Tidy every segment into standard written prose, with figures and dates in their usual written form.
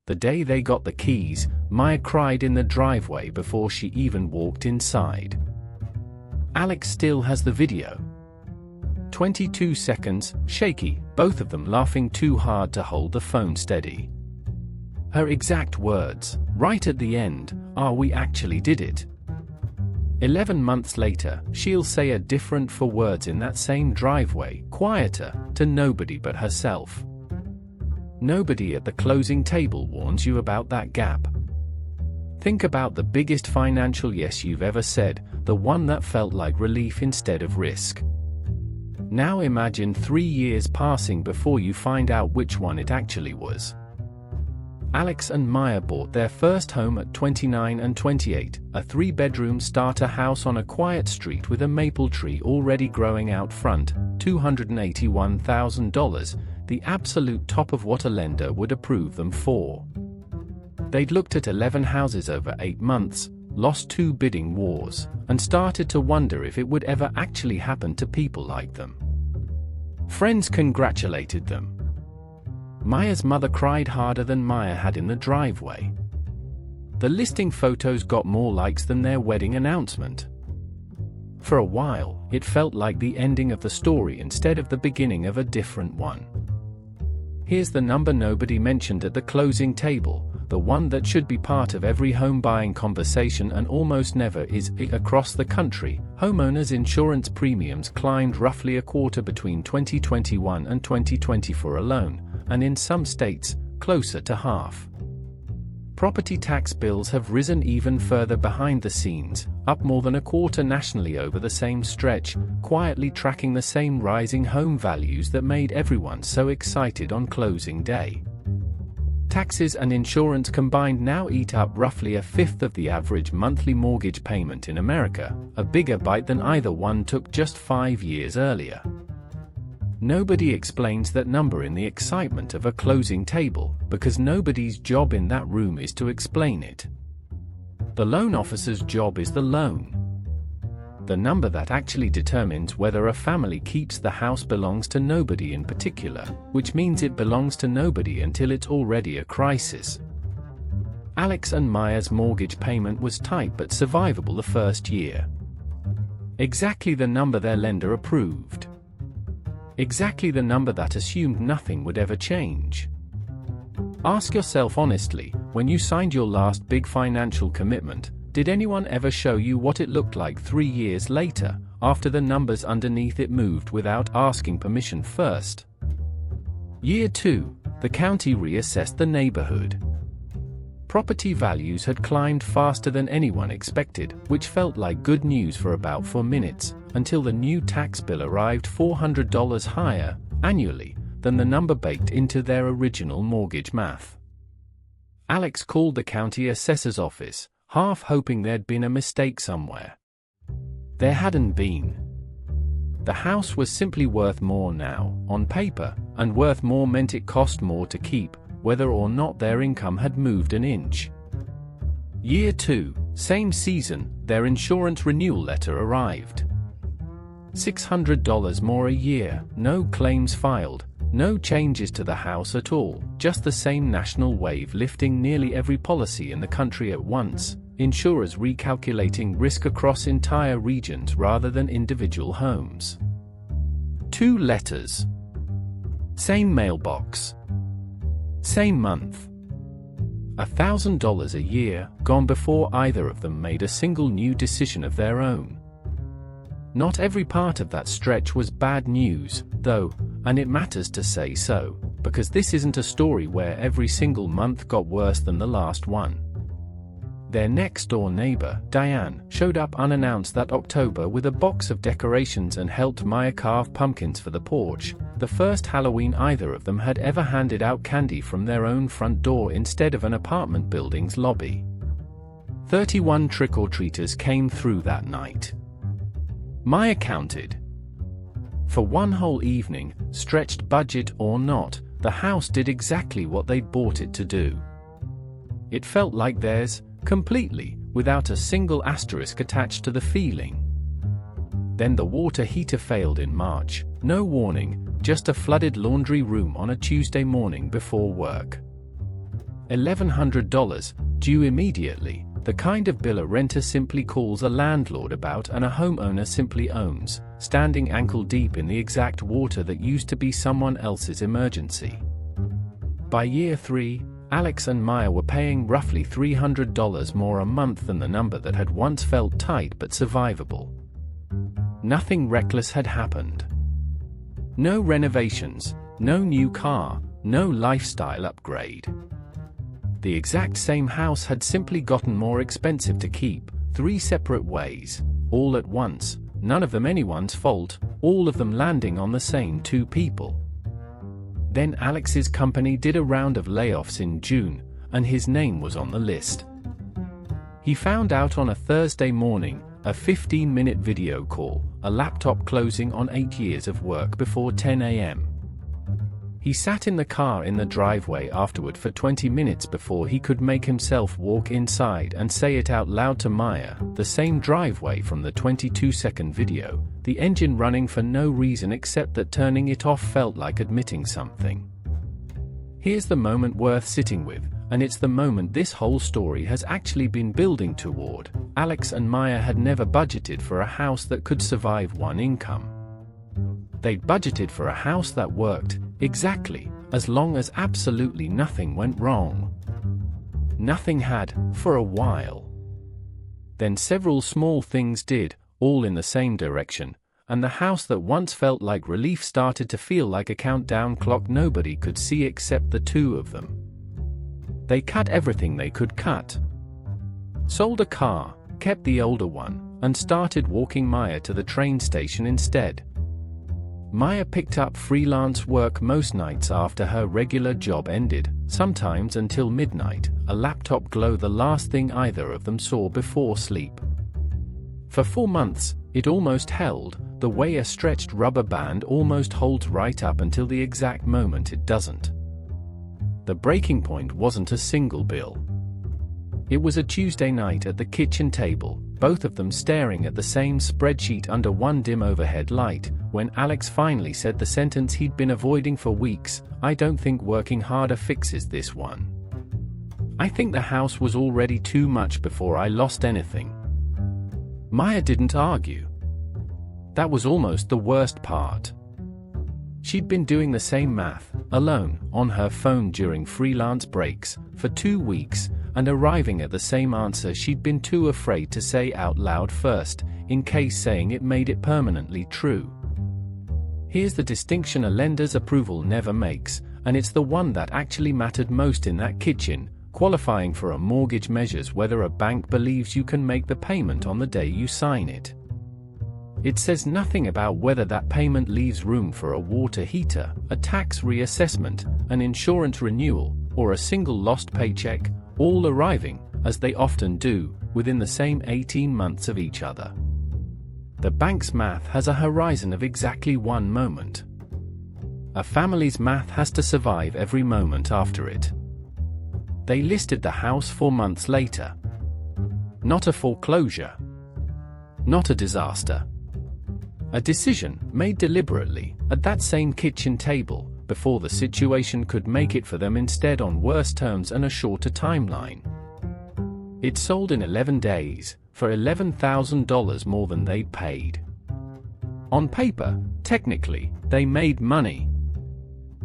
The day they got the keys, Maya cried in the driveway before she even walked inside. Alex still has the video. 22 seconds, shaky, both of them laughing too hard to hold the phone steady. Her exact words, right at the end, are "We actually did it." 11 months later, she'll say a different for words in that same driveway, quieter, to nobody but herself. Nobody at the closing table warns you about that gap. Think about the biggest financial yes you've ever said, the one that felt like relief instead of risk. Now imagine 3 years passing before you find out which one it actually was. Alex and Maya bought their first home at 29 and 28, a 3-bedroom starter house on a quiet street with a maple tree already growing out front, $281,000, the absolute top of what a lender would approve them for. They'd looked at 11 houses over 8 months, lost 2 bidding wars, and started to wonder if it would ever actually happen to people like them. Friends congratulated them. Maya's mother cried harder than Maya had in the driveway. The listing photos got more likes than their wedding announcement. For a while, it felt like the ending of the story instead of the beginning of a different one. Here's the number nobody mentioned at the closing table, the one that should be part of every home buying conversation and almost never is. Across the country, homeowners' insurance premiums climbed roughly a quarter between 2021 and 2024 alone, and in some states, closer to half. Property tax bills have risen even further behind the scenes, up more than a quarter nationally over the same stretch, quietly tracking the same rising home values that made everyone so excited on closing day. Taxes and insurance combined now eat up roughly a fifth of the average monthly mortgage payment in America, a bigger bite than either one took just 5 years earlier. Nobody explains that number in the excitement of a closing table, because nobody's job in that room is to explain it. The loan officer's job is the loan. The number that actually determines whether a family keeps the house belongs to nobody in particular, which means it belongs to nobody until it's already a crisis. Alex and Maya's mortgage payment was tight but survivable the first year. Exactly the number their lender approved. Exactly the number that assumed nothing would ever change. Ask yourself honestly, when you signed your last big financial commitment, did anyone ever show you what it looked like 3 years later, after the numbers underneath it moved without asking permission first? Year 2, the county reassessed the neighborhood. Property values had climbed faster than anyone expected, which felt like good news for about 4 minutes, until the new tax bill arrived $400 higher, annually, than the number baked into their original mortgage math. Alex called the county assessor's office, half hoping there'd been a mistake somewhere. There hadn't been. The house was simply worth more now, on paper, and worth more meant it cost more to keep, whether or not their income had moved an inch. Year 2, same season, their insurance renewal letter arrived. $600 more a year, no claims filed, no changes to the house at all, just the same national wave lifting nearly every policy in the country at once, insurers recalculating risk across entire regions rather than individual homes. 2 letters. Same mailbox. Same month. $1,000 a year, gone before either of them made a single new decision of their own. Not every part of that stretch was bad news, though, and it matters to say so, because this isn't a story where every single month got worse than the last one. Their next-door neighbor, Diane, showed up unannounced that October with a box of decorations and helped Maya carve pumpkins for the porch, the first Halloween either of them had ever handed out candy from their own front door instead of an apartment building's lobby. 31 trick-or-treaters came through that night. Maya counted. For one whole evening, stretched budget or not, the house did exactly what they'd bought it to do. It felt like theirs, completely, without a single asterisk attached to the feeling. Then the water heater failed in March, no warning, just a flooded laundry room on a Tuesday morning before work. $1,100, due immediately, the kind of bill a renter simply calls a landlord about and a homeowner simply owns, standing ankle-deep in the exact water that used to be someone else's emergency. By year 3, Alex and Maya were paying roughly $300 more a month than the number that had once felt tight but survivable. Nothing reckless had happened. No renovations, no new car, no lifestyle upgrade. The exact same house had simply gotten more expensive to keep, 3 separate ways, all at once, none of them anyone's fault, all of them landing on the same 2 people. Then Alex's company did a round of layoffs in June, and his name was on the list. He found out on a Thursday morning, a 15-minute video call, a laptop closing on 8 years of work before 10 a.m. He sat in the car in the driveway afterward for 20 minutes before he could make himself walk inside and say it out loud to Maya, the same driveway from the 22-second video, the engine running for no reason except that turning it off felt like admitting something. Here's the moment worth sitting with, and it's the moment this whole story has actually been building toward. Alex and Maya had never budgeted for a house that could survive one income. They'd budgeted for a house that worked, exactly, as long as absolutely nothing went wrong. Nothing had, for a while. Then several small things did, all in the same direction, and the house that once felt like relief started to feel like a countdown clock nobody could see except the 2 of them. They cut everything they could cut. Sold a car, kept the older one, and started walking Maya to the train station instead. Maya picked up freelance work most nights after her regular job ended, sometimes until midnight, a laptop glow the last thing either of them saw before sleep. For 4 months, it almost held, the way a stretched rubber band almost holds right up until the exact moment it doesn't. The breaking point wasn't a single bill. It was a Tuesday night at the kitchen table, both of them staring at the same spreadsheet under one dim overhead light, when Alex finally said the sentence he'd been avoiding for weeks, "I don't think working harder fixes this one. I think the house was already too much before I lost anything." Maya didn't argue. That was almost the worst part. She'd been doing the same math, alone, on her phone during freelance breaks, for 2 weeks, and arriving at the same answer she'd been too afraid to say out loud first, in case saying it made it permanently true. Here's the distinction a lender's approval never makes, and it's the one that actually mattered most in that kitchen. Qualifying for a mortgage measures whether a bank believes you can make the payment on the day you sign it. It says nothing about whether that payment leaves room for a water heater, a tax reassessment, an insurance renewal, or a single lost paycheck, all arriving, as they often do, within the same 18 months of each other. The bank's math has a horizon of exactly 1 moment. A family's math has to survive every moment after it. They listed the house 4 months later. Not a foreclosure. Not a disaster. A decision, made deliberately, at that same kitchen table, before the situation could make it for them, instead on worse terms and a shorter timeline. It sold in 11 days, for $11,000 more than they'd paid. On paper, technically, they made money.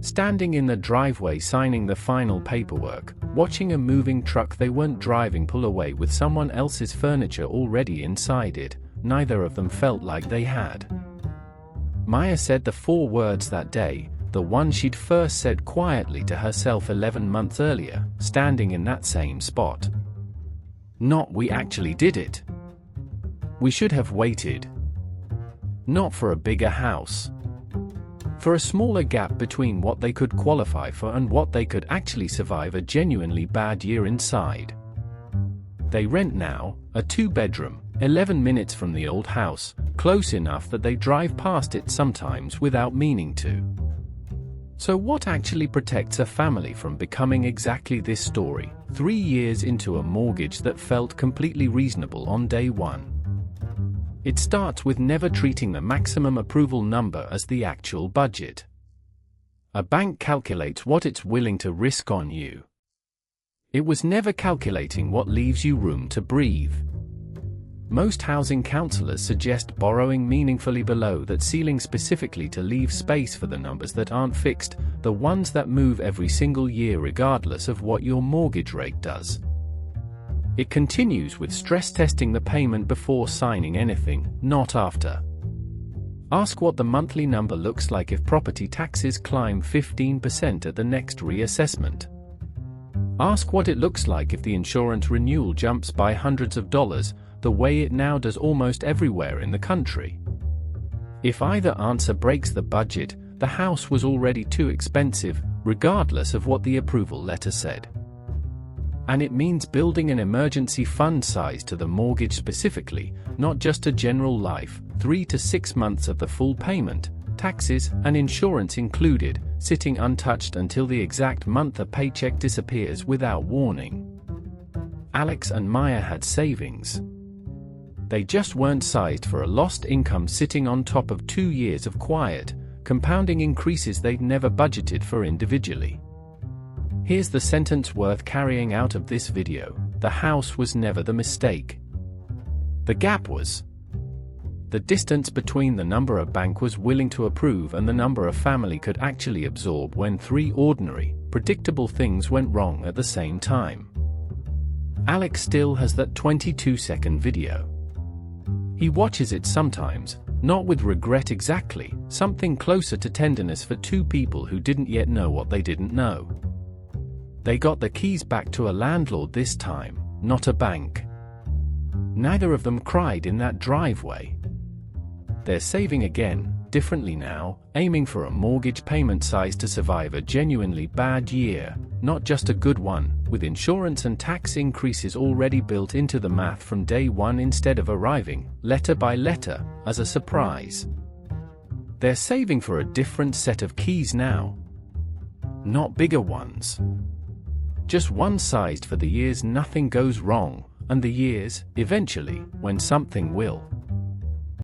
Standing in the driveway signing the final paperwork, watching a moving truck they weren't driving pull away with someone else's furniture already inside it, neither of them felt like they had. Maya said the 4 words that day, the one she'd first said quietly to herself 11 months earlier, standing in that same spot. Not "we actually did it." We should have waited. Not for a bigger house. For a smaller gap between what they could qualify for and what they could actually survive a genuinely bad year inside. They rent now, a 2-bedroom, 11 minutes from the old house, close enough that they drive past it sometimes without meaning to. So what actually protects a family from becoming exactly this story, 3 years into a mortgage that felt completely reasonable on day 1? It starts with never treating the maximum approval number as the actual budget. A bank calculates what it's willing to risk on you. It was never calculating what leaves you room to breathe. Most housing counselors suggest borrowing meaningfully below that ceiling specifically to leave space for the numbers that aren't fixed, the ones that move every single year regardless of what your mortgage rate does. It continues with stress testing the payment before signing anything, not after. Ask what the monthly number looks like if property taxes climb 15% at the next reassessment. Ask what it looks like if the insurance renewal jumps by hundreds of dollars, the way it now does almost everywhere in the country. If either answer breaks the budget, the house was already too expensive, regardless of what the approval letter said. And it means building an emergency fund size to the mortgage specifically, not just a general life, 3 to 6 months of the full payment, taxes and insurance included, sitting untouched until the exact month a paycheck disappears without warning. Alex and Maya had savings. They just weren't sized for a lost income sitting on top of 2 years of quiet, compounding increases they'd never budgeted for individually. Here's the sentence worth carrying out of this video: the house was never the mistake. The gap was. The distance between the number a bank was willing to approve and the number a family could actually absorb when 3 ordinary, predictable things went wrong at the same time. Alex still has that 22-second video. He watches it sometimes, not with regret exactly, something closer to tenderness for 2 people who didn't yet know what they didn't know. They got the keys back to a landlord this time, not a bank. Neither of them cried in that driveway. They're saving again, differently now, aiming for a mortgage payment size to survive a genuinely bad year, not just a good one, with insurance and tax increases already built into the math from day one instead of arriving, letter by letter, as a surprise. They're saving for a different set of keys now. Not bigger ones. Just one sized for the years nothing goes wrong, and the years, eventually, when something will.